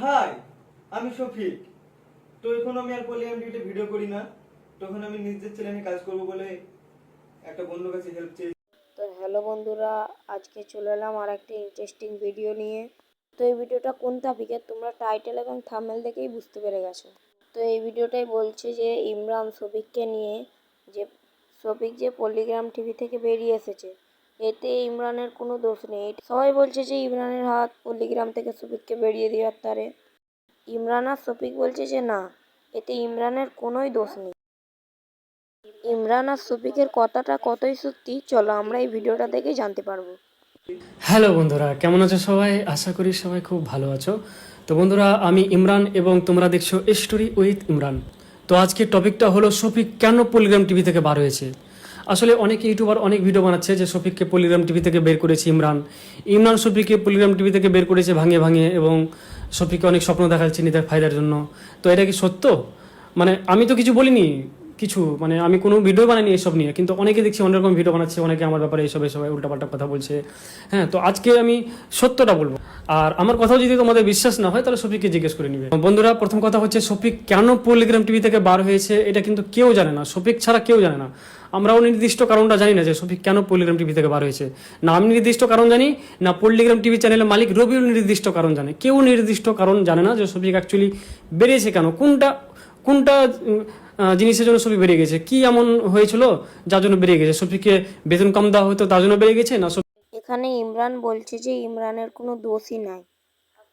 High, আমি শফিক। তো এখন আমি আর পলিগ্রাম টিভিতে ভিডিও করি না। তখন আমি নিজের চ্যানেলে কাজ করব বলে একটা বন্ধুর কাছে হেল্প চেয়ে। তো হ্যালো বন্ধুরা, আজকে চলে এলাম আর একটা ইন্টারেস্টিং ভিডিও নিয়ে। তো এই ভিডিওটা কোন টপিকের তোমরা টাইটেল এবং থাম্বনেল দেখেই বুঝতে পেরে গেছো। তো এই ভিডিওটাই বলছে যে ইমরান শফিককে নিয়ে, যে শফিক যে পলিগ্রাম টিভি থেকে বেরিয়ে এসেছে, এতে ইমরানের কোনো দোষ নেই। সবাই বলছে যে ইমরানের হাত পলিগ্রাম থেকে শফিককে বেরিয়ে দেওয়ার তারে। ইমরান আর শফিক বলছে যে না, এতে ইমরানের কোনোই দোষ নেই। ইমরান আর শফিকের কথাটা কতই সত্যি, চলো আমরা এই ভিডিওটা দেখে জানতে পারবো। হ্যালো বন্ধুরা, কেমন আছো সবাই? আশা করি সবাই খুব ভালো আছো। তো বন্ধুরা, আমি ইমরান এবং তোমরা দেখছো স্টোরি উইথ ইমরান। তো আজকের টপিকটা হলো শফিক কেন পলিগ্রাম টিভি থেকে বার হয়েছে। আসলে অনেক ইউটিউবার অনেক ভিডিও বানাচ্ছে যে শফিককে পলিগ্রাম টিভি থেকে বের করেছে ইমরান। ইমরান শফিককে পলিগ্রাম টিভি থেকে বের করেছে ভাঙিয়ে ভাঙিয়ে, এবং শফিককে অনেক স্বপ্ন দেখাচ্ছে নিজের ফায়দার জন্য। তো এটা কি সত্য? মানে আমি তো কিছু বলিনি, মানে আমি কোনো ভিডিও বানাইনি এসব নিয়ে, কিন্তু অনেকে দেখছি অনেক রকম ভিডিও বানাচ্ছে, অনেকে আমার ব্যাপারে এসব উল্টাপাল্টা কথা বলছে। হ্যাঁ, তো আজকে আমি সত্যটা বলবো। আর আমার কথাও যদি তোমাদের বিশ্বাস না হয় তাহলে শফিককে জিজ্ঞেস করে নিবে। বন্ধুরা, প্রথম কথা হচ্ছে শফিক কেন পলিগ্রাম টিভি থেকে বার হয়েছে এটা কিন্তু কেউ জানে না, শফিক ছাড়া কেউ জানে না। আমরাও নির্দিষ্ট কারণটা জানি না যে শফিক কেন পলিগ্রাম টিভি থেকে বার হয়েছে। না আমি নির্দিষ্ট কারণ জানি, না পলিগ্রাম টিভি চ্যানেলের মালিক রবিউল নির্দিষ্ট কারণ জানে। কেউ নির্দিষ্ট কারণ জানে না যে শফিক অ্যাকচুয়ালি বেরিয়েছে কেন, কোনটা কোনটা জিনিসের জন্য শফিক বেরিয়ে গেছে, কি এমন হয়েছিল যার জন্য বেরিয়ে গেছে। শফিককে বেতন কম দেওয়া হতো তার জন্য বেরিয়ে গেছে, না এখানে ইমরান বলছে যে ইমরানের কোনো দোষই নাই।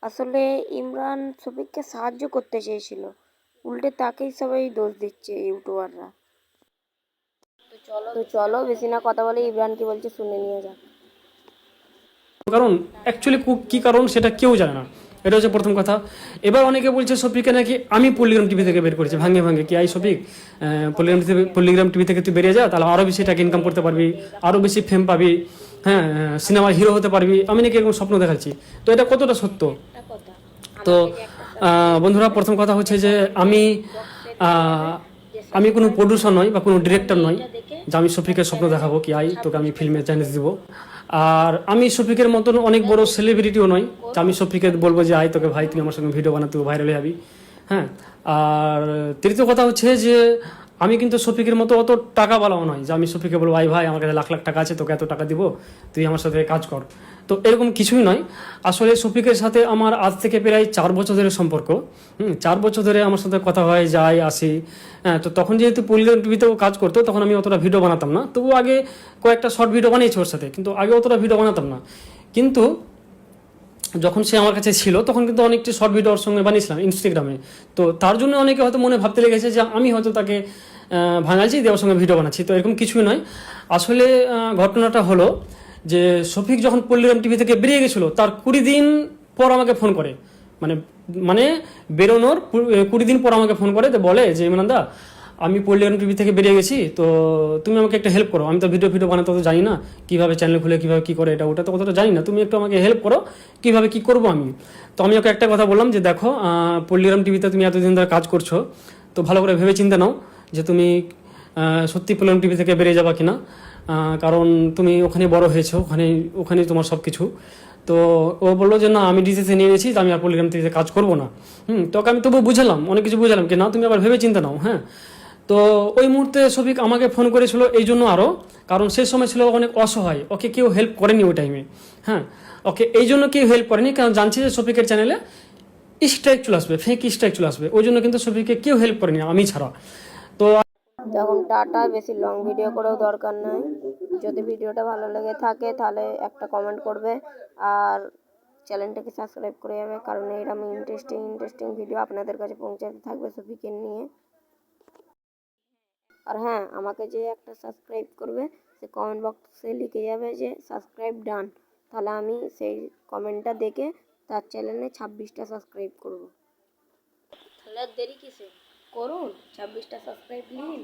আসলে ইমরান শফিককে সাহায্য করতে চেয়েছিল, উল্টে তাকেই সবাই দোষ দিচ্ছে ইউটিউবাররা। তো চলো বেশি না কথা বলে ইমরান কি বলছে শুনে নিয়ে যাক। কারণ অ্যাকচুয়ালি কী কারণ সেটা কেউ জানে না। এটা হচ্ছে প্রথম কথা। এবার অনেকে বলছে শফিককে নাকি আমি পলিগ্রাম টিভি থেকে বের করেছি ভাঙে ভাঙে। কি আই শফিক, পলিগ্রাম টিভি থেকে তুই বেরিয়ে যা, তাহলে আরও বেশি টাকা ইনকাম করতে পারবি, আরও বেশি ফেম পাবি, হ্যাঁ, সিনেমার হিরো হতে পারবি। আমি নাকি এরকম স্বপ্ন দেখাচ্ছি। তো এটা কতটা সত্য? তো বন্ধুরা, প্রথম কথা হচ্ছে যে আমি কোনো প্রডিউসার নই বা কোনো ডিরেক্টর নই যে আমি শফিকের স্বপ্ন দেখাবো কি আই তোকে আমি ফিল্মে চ্যালেঞ্জ দিব। আর আমি শফিকের মতন অনেক বড় সেলিব্রিটিও নই যে আমি শফিকে বলবো যে আই তোকে ভাই তুই আমার সঙ্গে ভিডিও বানাতে ভাইরাল হয়ে যাবি। হ্যাঁ, আর তৃতীয় কথা হচ্ছে যে আমি কিন্তু শফিকের মতো অত টাকাওয়ালাও নয় যে আমি শফিকে বলবো ভাই আমার কাছে লাখ লাখ টাকা আছে, তোকে এত টাকা দিব, তুই আমার সাথে কাজ কর। তো এরকম কিছুই নয়। আসলে শফিকের সাথে আমার আজ থেকে প্রায় 4 বছর ধরে সম্পর্ক। 4 বছর ধরে আমার সাথে কথা হয়, যাই আসি। হ্যাঁ, তো তখন যেহেতু পলিগ্রাম টিভিতেও কাজ করতো তখন আমি অতটা ভিডিও বানাতাম না, তবু আগে কয়েকটা শর্ট ভিডিও বানিয়েছি ওর সাথে, কিন্তু আগে অতটা ভিডিও বানাতাম না। কিন্তু যখন সে আমার কাছে ছিল তখন কিন্তু অনেকটি শর্ট ভিডিও ওর সঙ্গে বানিয়েছিলাম ইনস্টাগ্রামে। তো তার জন্য অনেকে হয়তো মনে ভাবতে লেগেছে যে আমি হয়তো তাকে ভাঙাচ্ছি দিয়ে ওর সঙ্গে ভিডিও বানাচ্ছি। তো এরকম কিছুই নয়। আসলে ঘটনাটা হলো যে শফিক যখন পল্লিগ্রাম টিভি থেকে বেরিয়ে গেছিলো তার 20 দিন পর আমাকে ফোন করে, মানে মানে বেরোনোর 20 দিন পর আমাকে ফোন করে, তো বলে যে ইমরান দা আমি পল্লিগ্রাম টিভি থেকে বেরিয়ে গেছি, তো তুমি আমাকে একটা হেল্প করো। আমি তো ভিডিও বানাতে তো জানি না, কীভাবে চ্যানেল খুলে কীভাবে কী করে এটা ওটা তো অতটা জানি না, তুমি একটু আমাকে হেল্প করো কীভাবে কী করবো আমি। তো আমি ওকে একটা কথা বললাম যে দেখো, পল্লিগ্রাম টিভিতে তুমি এতদিন ধরে কাজ করছো, তো ভালো করে ভেবে চিন্তে নাও যে তুমি সত্যি পল্লিগ্রাম টিভি থেকে বেরিয়ে যাবা কিনা। কারণ তুমি ওখানে বড় হয়েছো, ওখানে তোমার সব কিছু। তো ও বললো যে না আমি ডিসিশন নিয়ে নিয়েছি, আমি আর পলিগ্রাম টিভিতে কাজ করবো না। তোকে আমি তবু বুঝালাম, অনেক কিছু বুঝালাম কি না তুমি আবার ভেবে চিন্তা নাও। হ্যাঁ, তো ওই মুহূর্তে শফিক আমাকে ফোন করেছিল এই জন্য আরও, কারণ সেই সময় ছিল অনেক অসহায়, ওকে কেউ হেল্প করেনি ওই টাইমে। হ্যাঁ, ওকে এই জন্য কেউ হেল্প করেনি, কারণ জানছি যে শফিকের চ্যানেলে স্ট্রাইক চলে আসবে, ফেক স্ট্রাইক চলে আসবে, ওই জন্য কিন্তু শফিককে কেউ হেল্প করেনি আমি ছাড়া। তো এখন টাটা, বেশি লং ভিডিও করেও দরকার নাই। যদি ভিডিওটা ভালো লেগে থাকে তাহলে একটা কমেন্ট করবে আর চ্যানেলটাকে সাবস্ক্রাইব করে যাবে, কারণ এরকম ইন্টারেস্টিং ভিডিও আপনাদের কাছে পৌঁছাতে থাকবে শফিকের নিয়ে। আর হ্যাঁ, আমাকে যে একটা সাবস্ক্রাইব করবে সে কমেন্ট বক্সে লিখে যাবে যে সাবস্ক্রাইব ডান, তাহলে আমি সেই কমেন্টটা দেখে তার চ্যানেলে 26টা সাবস্ক্রাইব করব। তাহলে দেরি কিসে, করুন 26টা সাবস্ক্রাইব নিন।